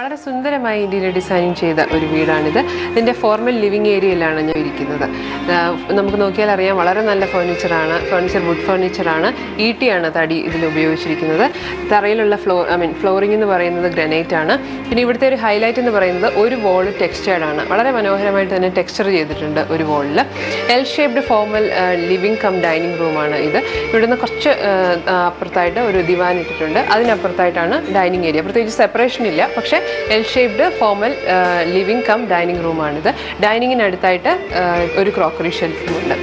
വളരെ സുന്ദരമായി interior designing ചെയ്ത ഒരു വീടാണിത്. ഇതിൻ്റെ ഫോർമൽ ലിവിംഗ് ഏരിയയിലാണ് ഞാൻ ഇരിക്കുന്നത്. നമുക്ക് നോക്കിയാൽ അറിയാം, വളരെ നല്ല ഫർണിച്ചറാണ്. വുഡ് ഫർണിച്ചറാണ്. ഈട്ടിയാണ് തടി ഇതിൽ ഉപയോഗിച്ചിരിക്കുന്നത്. തറയിലുള്ള ഫ്ലോറിംഗ് എന്ന് പറയുന്നത് ഗ്രാനൈറ്റ് ആണ്. പിന്നെ ഇവിടുത്തെ ഒരു ഹൈലൈറ്റ് എന്ന് പറയുന്നത് ഒരു വോള് ടെക്സ്ചേർഡാണ്. വളരെ മനോഹരമായിട്ട് തന്നെ ടെക്സ്ചർ ചെയ്തിട്ടുണ്ട് ഒരു വോളിൽ. L shaped formal living cum dining റൂമാണ് ഇത്. ഇവിടുന്ന് കുറച്ച് അപ്പുറത്തായിട്ട് ഒരു ദിവാൻ ഇട്ടിട്ടുണ്ട്. അതിനപ്പുറത്തായിട്ടാണ് ഡൈനിങ് ഏരിയ. പ്രത്യേകിച്ച് സെപ്പറേഷൻ ഇല്ല, പക്ഷേ L shaped formal living cum dining റൂമാണിത്. ഡൈനിങ്ങിനടുത്തായിട്ട് ഒരു ക്രോക്കറി ഷെൽഫുമുണ്ട്.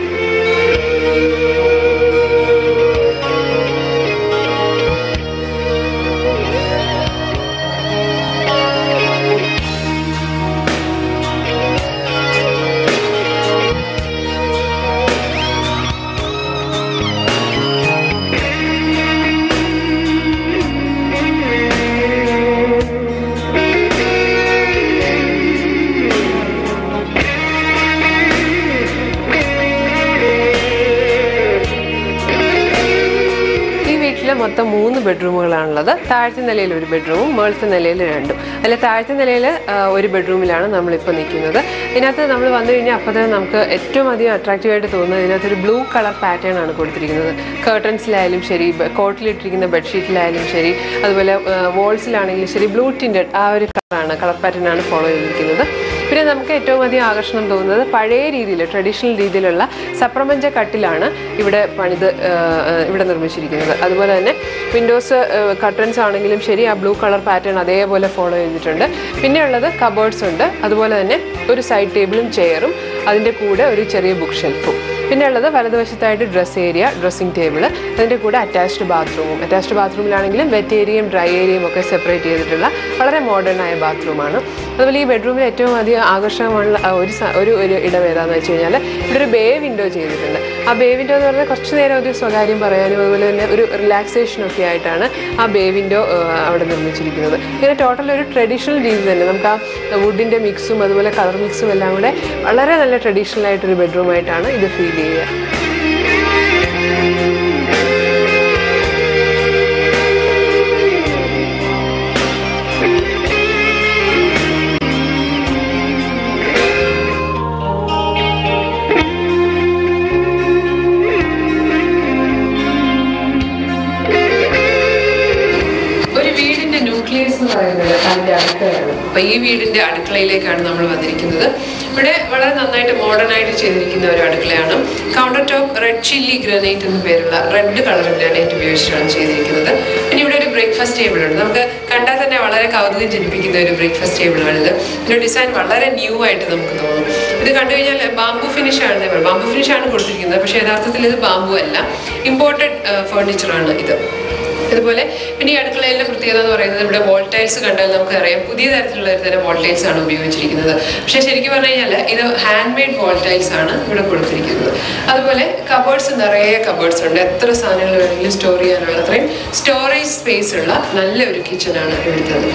മൊത്തം 3 ബെഡ്റൂമുകളാണുള്ളത്. താഴത്തെ നിലയിൽ ഒരു ബെഡ്റൂമും മുകളിലത്തെ നിലയിൽ 2. അതിൽ താഴത്തെ നിലയിൽ ഒരു ബെഡ്റൂമിലാണ് നമ്മളിപ്പോൾ നിൽക്കുന്നത്. ഇതിനകത്ത് നമ്മൾ വന്നു കഴിഞ്ഞാൽ അപ്പോൾ തന്നെ നമുക്ക് ഏറ്റവും അധികം അട്രാക്റ്റീവായിട്ട് തോന്നുന്നത് ഇതിനകത്തൊരു ബ്ലൂ കളർ പാറ്റേൺ ആണ് കൊടുത്തിരിക്കുന്നത്. കർട്ടൻസിലായാലും ശരി, കോട്ടിലിട്ടിരിക്കുന്ന ബെഡ്ഷീറ്റിലായാലും ശരി, അതുപോലെ വോൾസിലാണെങ്കിലും ശരി, ബ്ലൂ ടിൻറ്റഡ് ആ ഒരു കളർ പാറ്റേൺ ആണ് ഫോളോ ചെയ്തിരിക്കുന്നത്. പിന്നെ നമുക്ക് ഏറ്റവും അധികം ആകർഷണം തോന്നുന്നത് പഴയ രീതിയിൽ, ട്രഡീഷണൽ രീതിയിലുള്ള സപ്രമഞ്ച കട്ടിലാണ് ഇവിടെ നിർമ്മിച്ചിരിക്കുന്നത്. അതുപോലെ തന്നെ വിൻഡോസ് കർട്ടൻസ് ആണെങ്കിലും ശരി, ആ ബ്ലൂ കളർ പാറ്റേൺ അതേപോലെ ഫോളോ ചെയ്തിട്ടുണ്ട്. പിന്നെയുള്ളത് കബോർഡ്സ് ഉണ്ട്. അതുപോലെ തന്നെ ഒരു സൈഡ് ടേബിളും ചെയറും, അതിൻ്റെ കൂടെ ഒരു ചെറിയ ബുക്ക് ഷെൽഫും. പിന്നെ ഉള്ളത് വലതുവശത്തായിട്ട് ഡ്രസ്സിംഗ് ടേബിൾ, അതിൻ്റെ കൂടെ അറ്റാച്ച്ഡ് ബാത്റൂമിലാണെങ്കിലും വെറ്റ് ഏരിയയും ഡ്രൈ ഏരിയയും ഒക്കെ സെപ്പറേറ്റ് ചെയ്തിട്ടുള്ള വളരെ മോഡേൺ ആയ ബാത്റൂമാണ്. അതുപോലെ ഈ ബെഡ്റൂമിൽ ഏറ്റവും അധികം ആകർഷകമുള്ള ഒരു ഇടം ഏതാണെന്ന് വെച്ച് കഴിഞ്ഞാൽ ഇവിടെ ഒരു ബേ വിൻഡോ ചെയ്തിട്ടുണ്ട്. ആ ബേ വിൻഡോ എന്ന് പറഞ്ഞാൽ കുറച്ച് നേരം ഒരു സ്വകാര്യം പറയാനും അതുപോലെ തന്നെ ഒരു റിലാക്സേഷനൊക്കെ ആയിട്ടാണ് ആ ബേ വിൻഡോ അവിടെ നിർമ്മിച്ചിരിക്കുന്നത്. ഇങ്ങനെ ടോട്ടൽ ഒരു ട്രഡീഷണൽ രീതി തന്നെ നമുക്ക് ആ വുഡിൻ്റെ മിക്സും അതുപോലെ കളർ മിക്സും എല്ലാം കൂടെ വളരെ നല്ല ട്രഡീഷണൽ ആയിട്ടൊരു ബെഡ്റൂമായിട്ടാണ് ഇത് ഫീൽ ചെയ്യുക. അതിൻ്റെ അടുക്കളയാണ്. അപ്പോൾ ഈ വീടിൻ്റെ അടുക്കളയിലേക്കാണ് നമ്മൾ വന്നിരിക്കുന്നത്. ഇവിടെ വളരെ നന്നായിട്ട് മോഡേൺ ആയിട്ട് ചെയ്തിരിക്കുന്ന ഒരു അടുക്കളയാണ്. Counter top red chilli granite എന്ന് പേരുള്ള റെഡ് കളർ ഗ്രാനൈറ്റ് ഉപയോഗിച്ചിട്ടാണ് ചെയ്തിരിക്കുന്നത്. പിന്നെ ഇവിടെ ഒരു ബ്രേക്ക്ഫാസ്റ്റ് ടേബിൾ ഉണ്ട്. നമുക്ക് കണ്ടാൽ തന്നെ വളരെ കൗതുകം ജനിപ്പിക്കുന്ന ഒരു ബ്രേക്ക്ഫാസ്റ്റ് ടേബിളാണിത്. ഇതിൻ്റെ ഡിസൈൻ വളരെ ന്യൂ ആയിട്ട് നമുക്ക് തോന്നും. ഇത് കണ്ടു കഴിഞ്ഞാൽ ബാംബു ഫിനിഷാണ് കൊടുത്തിരിക്കുന്നത്. പക്ഷേ യഥാർത്ഥത്തിൽ ഇത് ബാംബു അല്ല, ഇമ്പോർട്ടഡ് ഫർണിച്ചറാണ് ഇത്. അതുപോലെ പിന്നെ ഈ അടുക്കളയിലെ പ്രത്യേകത എന്ന് പറയുന്നത് ഇവിടെ വോൾ ടൈൽസ് കണ്ടാൽ നമുക്കറിയാം പുതിയ തരത്തിലുള്ള ഒരു തരം വോൾ ടൈൽസ് ആണ് ഉപയോഗിച്ചിരിക്കുന്നത്. പക്ഷേ ശരിക്കും പറഞ്ഞു കഴിഞ്ഞാൽ ഇത് ഹാൻഡ് മെയ്ഡ് വോൾ ടൈൽസ് ആണ് ഇവിടെ കൊടുത്തിരിക്കുന്നത്. അതുപോലെ കബോർഡ്സ്, നിറയെ കബോർഡ്സ് ഉണ്ട്. എത്ര സാധനങ്ങൾ വേണമെങ്കിലും സ്റ്റോർ ചെയ്യാനുള്ള അത്രയും സ്റ്റോറേജ് സ്പേസ് ഉള്ള നല്ലൊരു കിച്ചണാണ് ഇവിടുത്തത്.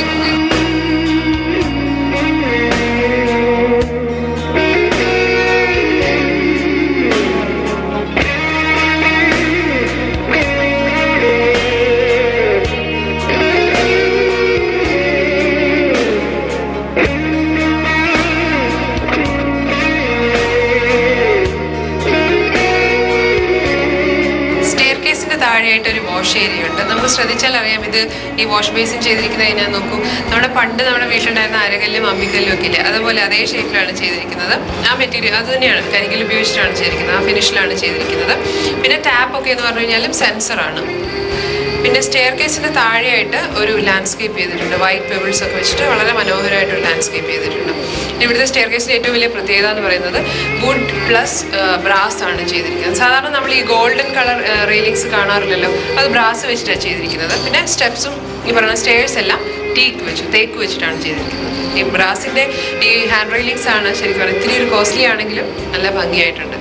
താഴെയായിട്ട് ഒരു വാഷ് ഏരിയ ഉണ്ട്. നമുക്ക് ശ്രദ്ധിച്ചാൽ അറിയാം, ഇത് ഈ വാഷ് ബേസിൻ ചെയ്തിരിക്കുന്നത് ഞാൻ നോക്കൂ, നമ്മുടെ വീട്ടിലുണ്ടായിരുന്ന അരകല്ലും അമ്മിക്കല്ലും ഒക്കെ ഇല്ലേ, അതുപോലെ അതേ ഷേപ്പിലാണ് ചെയ്തിരിക്കുന്നത്. ആ മെറ്റീരിയൽ അത് തന്നെയാണ്, കരിങ്കൽ ഉപയോഗിച്ചിട്ടാണ് ചെയ്തിരിക്കുന്നത്. ആ ഫിനിഷിലാണ് ചെയ്തിരിക്കുന്നത്. പിന്നെ ടാപ്പ് ഒക്കെ എന്ന് പറഞ്ഞു കഴിഞ്ഞാലും സെൻസറാണ്. പിന്നെ സ്റ്റെയർ കേസിൻ്റെ താഴെയായിട്ട് ഒരു ലാൻഡ്സ്കേപ്പ് ചെയ്തിട്ടുണ്ട്. വൈറ്റ് പെബിൾസ് ഒക്കെ വെച്ചിട്ട് വളരെ മനോഹരമായിട്ടൊരു ലാൻഡ്സ്കേപ്പ് ചെയ്തിട്ടുണ്ട്. ഇവിടുത്തെ സ്റ്റെയർ കേസിൻ്റെ ഏറ്റവും വലിയ പ്രത്യേകത എന്ന് പറയുന്നത് വുഡ് പ്ലസ് ബ്രാസ് ആണ് ചെയ്തിരിക്കുന്നത്. സാധാരണ നമ്മൾ ഈ ഗോൾഡൻ കളർ റെയിലിങ്സ് കാണാറില്ലല്ലോ, അത് ബ്രാസ് വെച്ചിട്ടാണ് ചെയ്തിരിക്കുന്നത്. പിന്നെ സ്റ്റെപ്സും ഈ പറയുന്ന സ്റ്റെയർസ് എല്ലാം തേക്ക് വെച്ചിട്ടാണ് ചെയ്തിരിക്കുന്നത്. ഈ ബ്രാസിൻ്റെ ഈ ഹാൻഡ് റെയിലിങ്സ് ആണ് ശരിക്കും പറഞ്ഞാൽ ഇത്തിരി ഒരു കോസ്റ്റ്ലി ആണെങ്കിലും നല്ല ഭംഗിയായിട്ടുണ്ട്.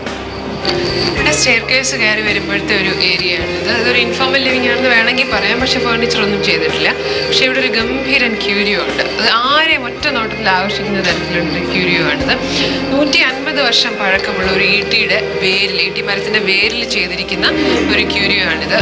ഇവിടെ സ്റ്റെയർ കേസ് കയറി വരുമ്പോഴത്തെ ഒരു ഏരിയ ആണിത്. ഇതൊരു ഇൻഫോർമൽ ലിവിംഗ് ആണെന്ന് വേണമെങ്കിൽ പറയാം, പക്ഷേ ഫർണിച്ചർ ഒന്നും ചെയ്തിട്ടില്ല. പക്ഷേ ഇവിടെ ഒരു ഗംഭീരൻ ക്യൂരിയോ ഉണ്ട്. അത് ആരെയും ഒറ്റ നോട്ടത്തിൽ ആകർഷിക്കുന്ന തരത്തിലുള്ള ക്യൂരിയോ ആണിത്. 150 വർഷം പഴക്കമുള്ള ഒരു ഈട്ടി മരത്തിൻ്റെ വേരിൽ ചെയ്തിരിക്കുന്ന ഒരു ക്യൂരിയോ ആണിത്.